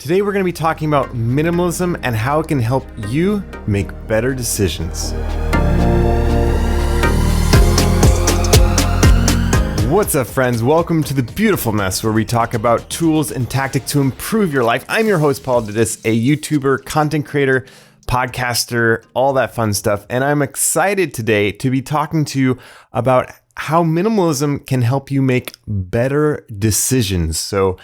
Today we're going to be talking about minimalism and how it can help you make better decisions. What's up, friends? Welcome to The Beautiful Mess, where we talk about tools and tactics to improve your life. I'm your host, Paul Didis, a YouTuber, content creator, podcaster, all that fun stuff. And I'm excited today to be talking to you about how minimalism can help you make better decisions. So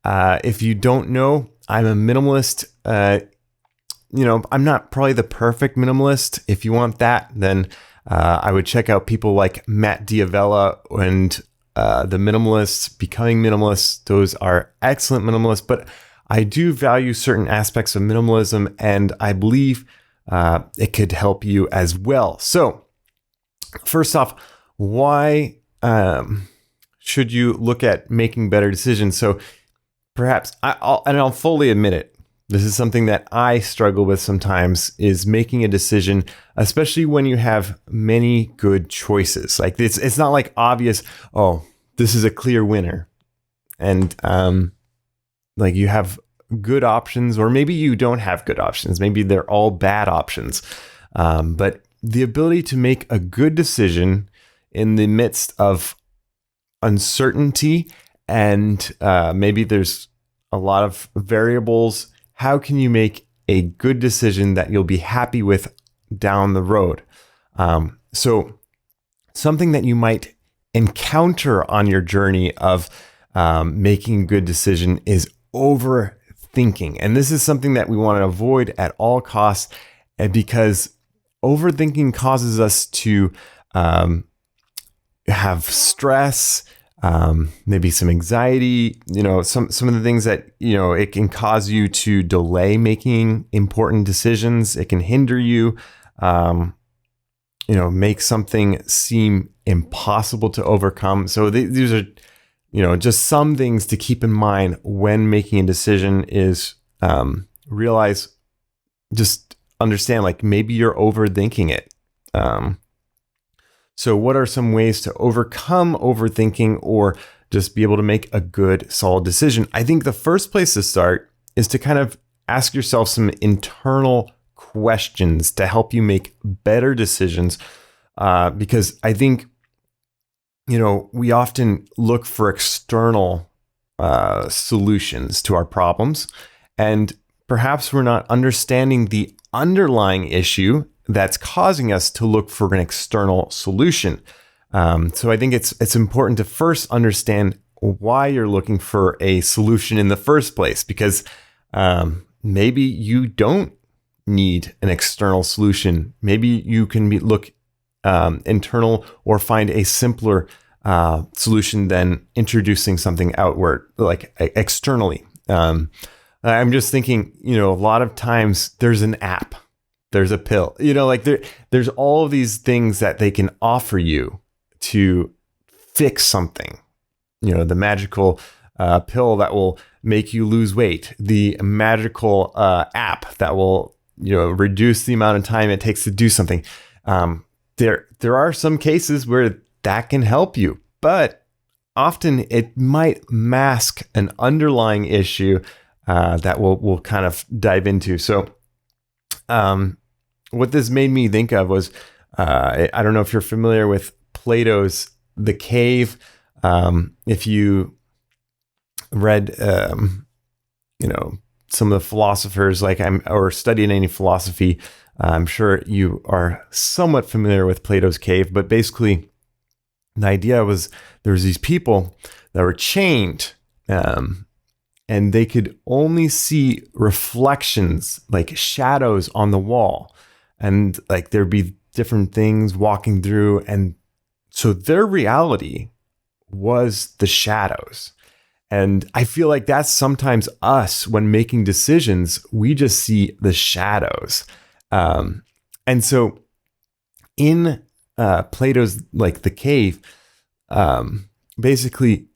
if you don't know, I'm a minimalist. I'm not probably the perfect minimalist. If you want that, then I would check out people like Matt D'Avella and the Minimalists, Becoming Minimalist. Those are excellent minimalists, but I do value certain aspects of minimalism, and I believe it could help you as well. So first off, why should you look at making better decisions? So perhaps, I'll fully admit it, this is something that I struggle with sometimes, is making a decision, especially when you have many good choices. Like it's not like obvious, oh, this is a clear winner. And like you have good options, or maybe you don't have good options. Maybe they're all bad options. But the ability to make a good decision in the midst of uncertainty and maybe there's a lot of variables. How can you make a good decision that you'll be happy with down the road? So something that you might encounter on your journey of making a good decision is overthinking. And this is something that we want to avoid at all costs, because overthinking causes us to have stress, maybe some anxiety, some of the things that, it can cause you to delay making important decisions. It can hinder you, make something seem impossible to overcome. So these are, just some things to keep in mind when making a decision is understand, like maybe you're overthinking it. So what are some ways to overcome overthinking or just be able to make a good, solid decision? I think the first place to start is to kind of ask yourself some internal questions to help you make better decisions. Because I think, we often look for external solutions to our problems, and perhaps we're not understanding the underlying issue that's causing us to look for an external solution. So I think it's important to first understand why you're looking for a solution in the first place, because maybe you don't need an external solution. Maybe you can look internal or find a simpler solution than introducing something outward, like externally. I'm just thinking, a lot of times there's an app, there's a pill, there's all of these things that they can offer you to fix something. The magical pill that will make you lose weight, the magical app that will, reduce the amount of time it takes to do something. There are some cases where that can help you, but often it might mask an underlying issue that we'll kind of dive into. So, what this made me think of was, I don't know if you're familiar with Platos Cave. If you read, some of the philosophers, or studied any philosophy, I'm sure you are somewhat familiar with Plato's Cave. But basically, the idea was there was these people that were chained, and they could only see reflections, like shadows on the wall. And like there'd be different things walking through. And so their reality was the shadows. And I feel like that's sometimes us when making decisions, we just see the shadows. And so in Plato's, the cave, basically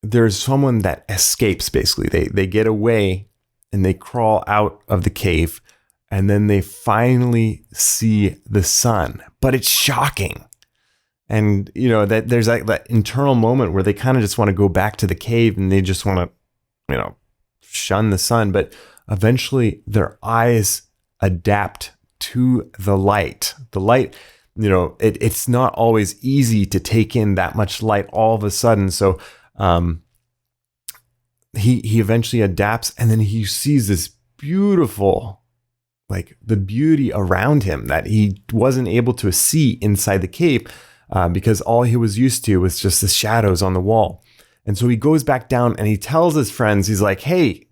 there's someone that escapes. Basically they get away and they crawl out of the cave, and then they finally see the sun, but it's shocking. And, that there's that internal moment where they kind of just want to go back to the cave, and they just want to, shun the sun, but eventually their eyes adapt to the light. The light, it's not always easy to take in that much light all of a sudden. So he eventually adapts, and then he sees this beautiful, like the beauty around him that he wasn't able to see inside the cave because all he was used to was just the shadows on the wall. And so he goes back down and he tells his friends, he's like, hey,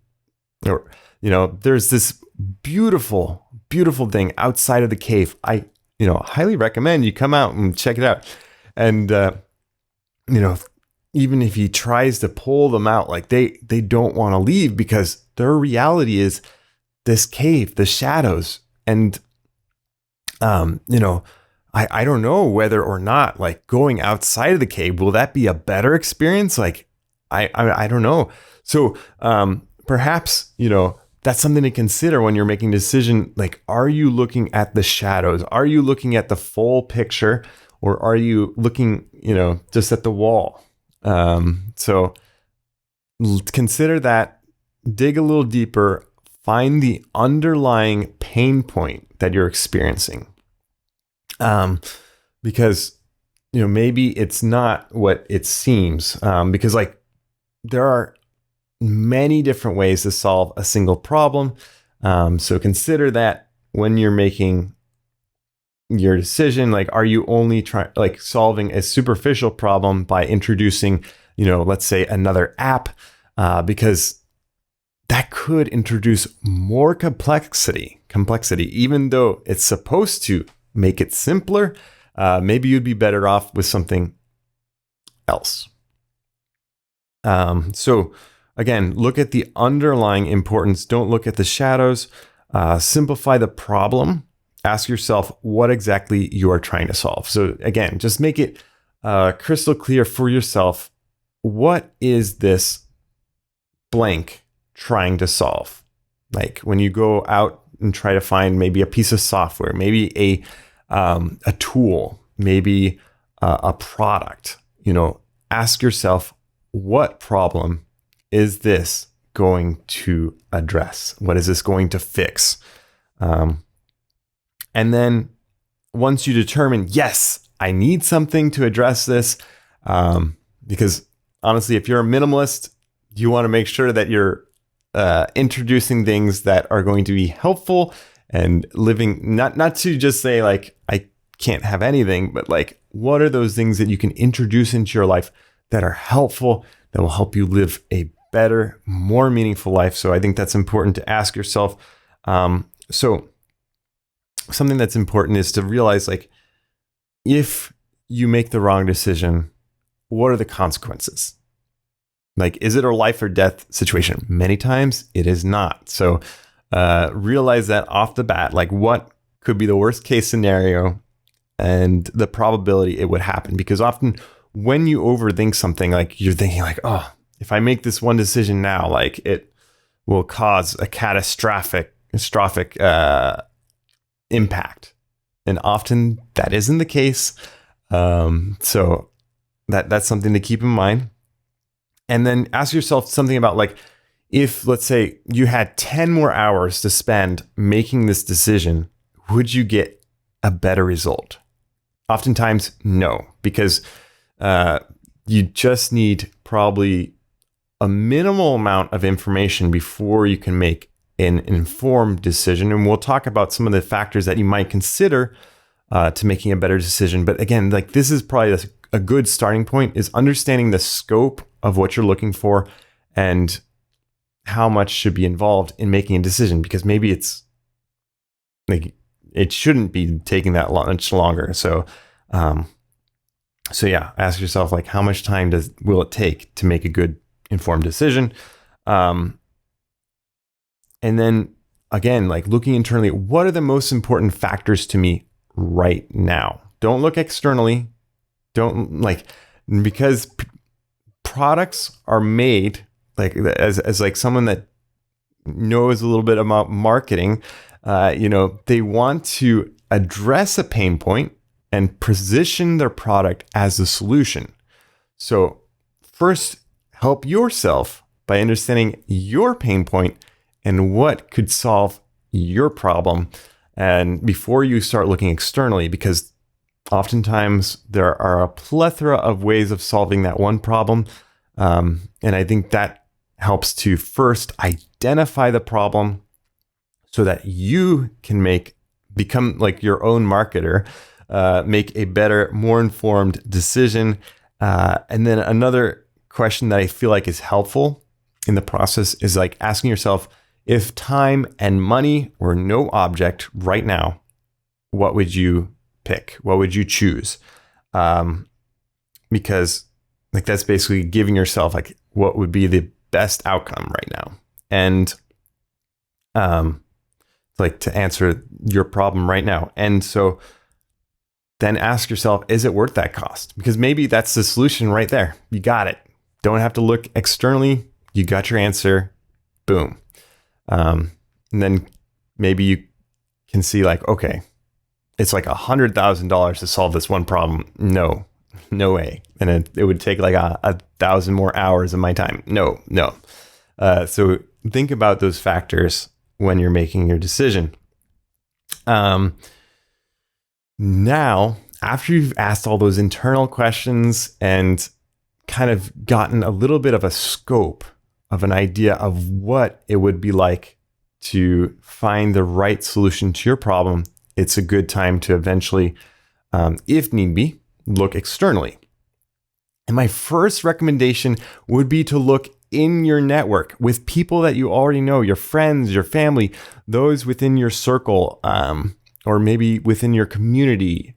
there's this beautiful, beautiful thing outside of the cave. I highly recommend you come out and check it out. And, even if he tries to pull them out, like they don't want to leave because their reality is this cave, the shadows. And, I don't know whether or not like going outside of the cave, will that be a better experience? Like, I don't know. So, perhaps, that's something to consider when you're making a decision. Like, are you looking at the shadows? Are you looking at the full picture, or are you looking, just at the wall? So consider that, dig a little deeper, find the underlying pain point that you're experiencing. Because, maybe it's not what it seems, because like there are many different ways to solve a single problem. So consider that when you're making your decision. Like, are you only solving a superficial problem by introducing, let's say another app, because that could introduce more complexity, even though it's supposed to make it simpler. Maybe you'd be better off with something else. So again, look at the underlying importance. Don't look at the shadows. Simplify the problem. Ask yourself what exactly you are trying to solve. So again, just make it crystal clear for yourself. What is this blank trying to solve? Like when you go out and try to find maybe a piece of software, maybe a tool, maybe a product, ask yourself, what problem is this going to address? What is this going to fix? And then once you determine, yes, I need something to address this, because honestly, if you're a minimalist, you want to make sure that you're introducing things that are going to be helpful and living, not to just say like, I can't have anything, but like, what are those things that you can introduce into your life that are helpful, that will help you live a better, more meaningful life? So I think that's important to ask yourself. So something that's important is to realize, like, if you make the wrong decision, what are the consequences? Like, is it a life or death situation? Many times it is not. So realize that off the bat, like what could be the worst case scenario and the probability it would happen. Because often when you overthink something, like you're thinking like, oh, if I make this one decision now, like it will cause a catastrophic impact. And often that isn't the case. So that's something to keep in mind. And then ask yourself something about, like, if, let's say, you had 10 more hours to spend making this decision, would you get a better result? Oftentimes, no, because you just need probably a minimal amount of information before you can make an informed decision. And we'll talk about some of the factors that you might consider to making a better decision. But again, like, this is probably a good starting point, is understanding the scope of what you're looking for and how much should be involved in making a decision, because maybe it's like, it shouldn't be taking that much longer. So yeah, ask yourself, like, how much time will it take to make a good informed decision? And then again, like, looking internally, what are the most important factors to me right now? Don't look externally. Because products are made, like, as like someone that knows a little bit about marketing, they want to address a pain point and position their product as a solution. So first, help yourself by understanding your pain point and what could solve your problem. And before you start looking externally, because oftentimes there are a plethora of ways of solving that one problem. And I think that helps to first identify the problem so that you can become like your own marketer, make a better, more informed decision. And then another question that I feel like is helpful in the process is like asking yourself, if time and money were no object right now, what would you pick? What would you choose? Because like that's basically giving yourself like what would be the best outcome right now. And like to answer your problem right now. And so then ask yourself, is it worth that cost? Because maybe that's the solution right there. You got it. Don't have to look externally. You got your answer. Boom. And then maybe you can see like, okay, it's like $100,000 to solve this one problem. No way. And it would take like 1,000 more hours of my time. No. So think about those factors when you're making your decision. Now, after you've asked all those internal questions and kind of gotten a little bit of a scope of an idea of what it would be like to find the right solution to your problem, it's a good time to eventually, if need be, look externally. And my first recommendation would be to look in your network with people that you already know, your friends, your family, those within your circle, or maybe within your community,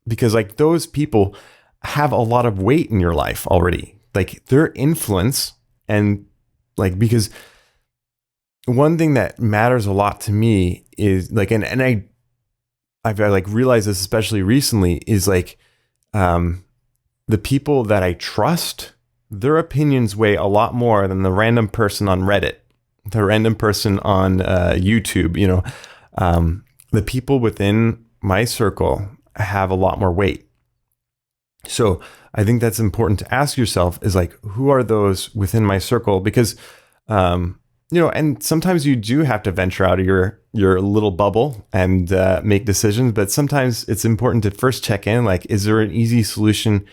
because like those people have a lot of weight in your life already, like their influence. And like, because one thing that matters a lot to me is like, and I've like realized this especially recently, is like the people that I trust, their opinions weigh a lot more than the random person on Reddit, the random person on YouTube. The people within my circle have a lot more weight. So I think that's important to ask yourself is like, who are those within my circle? Because, and sometimes you do have to venture out of your little bubble and make decisions, but sometimes it's important to first check in, like, is there an easy solution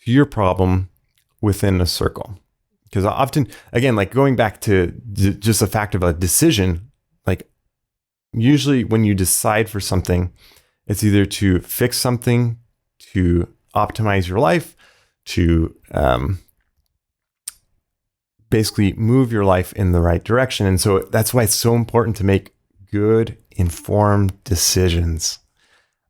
to your problem within a circle? Because often, again, like going back to just the fact of a decision, like usually when you decide for something, it's either to fix something, to optimize your life, to basically move your life in the right direction. And so that's why it's so important to make good, informed decisions.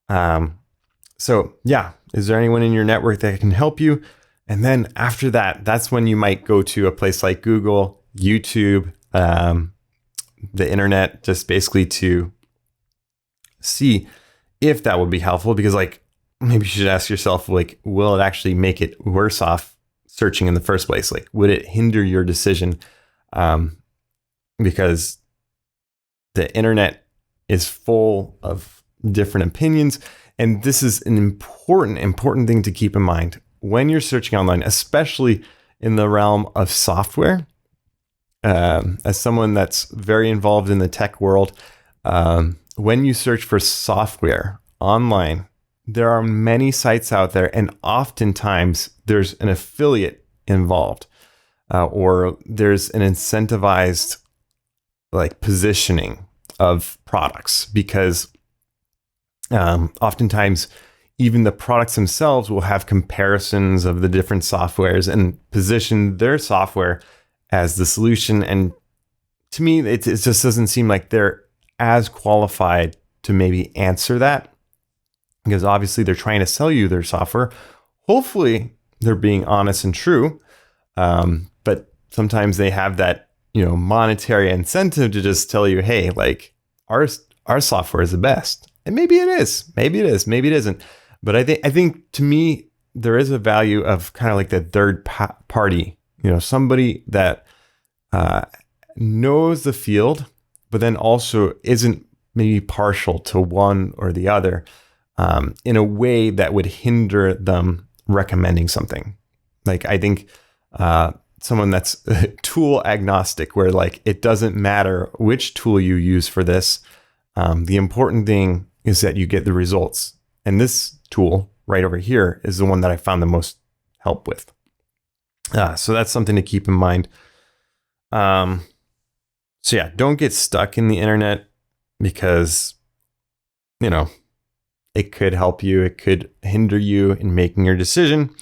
So yeah, is there anyone in your network that can help you? And then after that, that's when you might go to a place like Google, YouTube, the internet, just basically to see if that would be helpful. Because like, maybe you should ask yourself, like, will it actually make it worse off searching in the first place? Like, would it hinder your decision? Because the internet is full of different opinions. And this is an important thing to keep in mind when you're searching online, especially in the realm of software. As someone that's very involved in the tech world, when you search for software online, there are many sites out there, and oftentimes there's an affiliate involved, or there's an incentivized like positioning of products, because oftentimes even the products themselves will have comparisons of the different softwares and position their software as the solution. And to me, it just doesn't seem like they're as qualified to maybe answer that, because obviously they're trying to sell you their software. Hopefully they're being honest and true. But sometimes they have that, monetary incentive to just tell you, hey, like our software is the best. And maybe it is, maybe it isn't. But I think to me, there is a value of kind of like the third party, somebody that knows the field, but then also isn't maybe partial to one or the other, in a way that would hinder them recommending something. Like, I think someone that's tool agnostic, where like it doesn't matter which tool you use for this. The important thing is that you get the results. And this tool right over here is the one that I found the most help with. So that's something to keep in mind. So yeah, don't get stuck in the internet, because, you know, it could help you. It could hinder you in making your decision.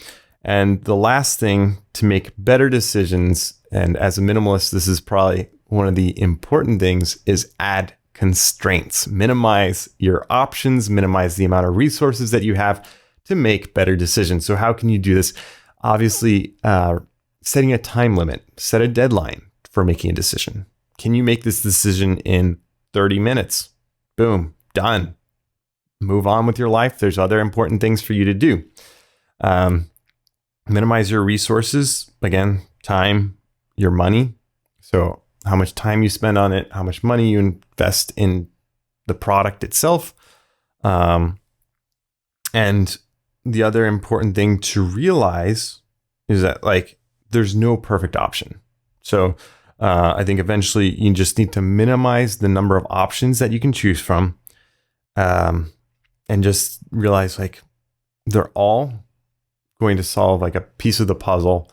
And the last thing to make better decisions, and as a minimalist, this is probably one of the important things, is add constraints. Minimize your options, minimize the amount of resources that you have to make better decisions. So how can you do this? Obviously, setting a time limit, set a deadline for making a decision. Can you make this decision in 30 minutes? Boom, done. Move on with your life. There's other important things for you to do. Minimize your resources. Again, time, your money. So how much time you spend on it, how much money you invest in the product itself. And the other important thing to realize is that like there's no perfect option. So I think eventually you just need to minimize the number of options that you can choose from, and just realize like they're all going to solve like a piece of the puzzle.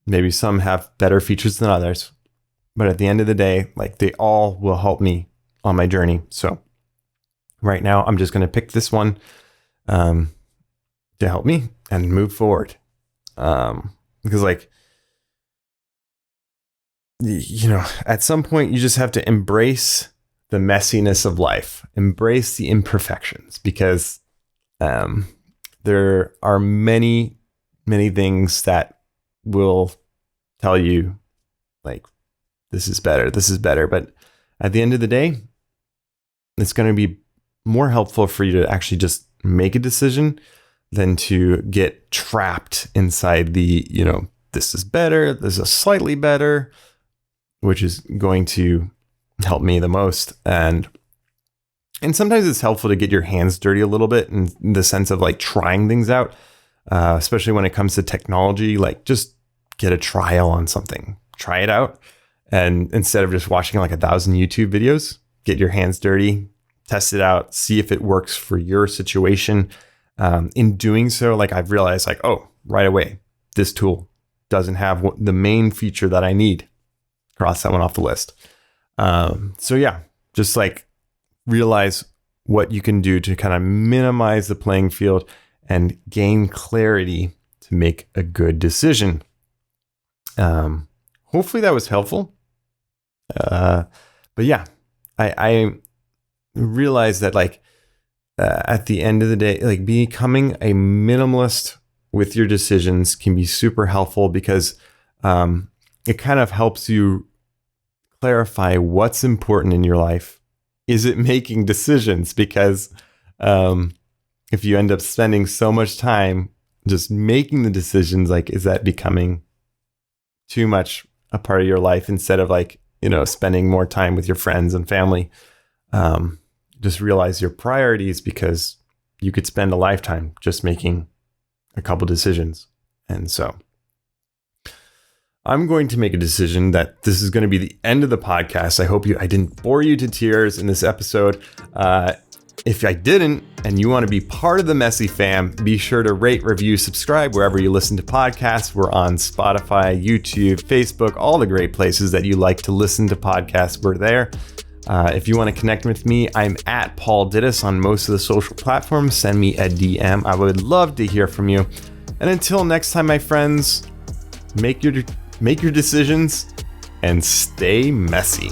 Maybe some have better features than others, but at the end of the day, like they all will help me on my journey. So right now I'm just going to pick this one to help me and move forward. Because like, you know, at some point you just have to embrace the messiness of life, embrace the imperfections, because there are many things that will tell you like, this is better. But at the end of the day, it's going to be more helpful for you to actually just make a decision than to get trapped inside the, you know, this is better, this is slightly better, which is going to help me the most. And sometimes it's helpful to get your hands dirty a little bit in the sense of like trying things out, especially when it comes to technology. Like just get a trial on something, try it out. And instead of just watching like 1,000 YouTube videos, get your hands dirty, test it out, see if it works for your situation. In doing so, like I've realized like, oh, right away, this tool doesn't have the main feature that I need. Cross that one off the list. So yeah, just like realize what you can do to kind of minimize the playing field and gain clarity to make a good decision. Hopefully that was helpful. But yeah, I realized that like at the end of the day, like becoming a minimalist with your decisions can be super helpful, because it kind of helps you clarify what's important in your life. Is it making decisions? Because if you end up spending so much time just making the decisions, like, is that becoming too much a part of your life instead of like, you know, spending more time with your friends and family? Just realize your priorities, because you could spend a lifetime just making a couple decisions. And so I'm going to make a decision that this is going to be the end of the podcast. I hope I didn't bore you to tears in this episode. If I didn't, and you want to be part of the Messy fam, be sure to rate, review, subscribe wherever you listen to podcasts. We're on Spotify, YouTube, Facebook, all the great places that you like to listen to podcasts. We're there. If you want to connect with me, I'm at Paul Dittis on most of the social platforms. Send me a DM. I would love to hear from you. And until next time, my friends, make your decisions and stay messy.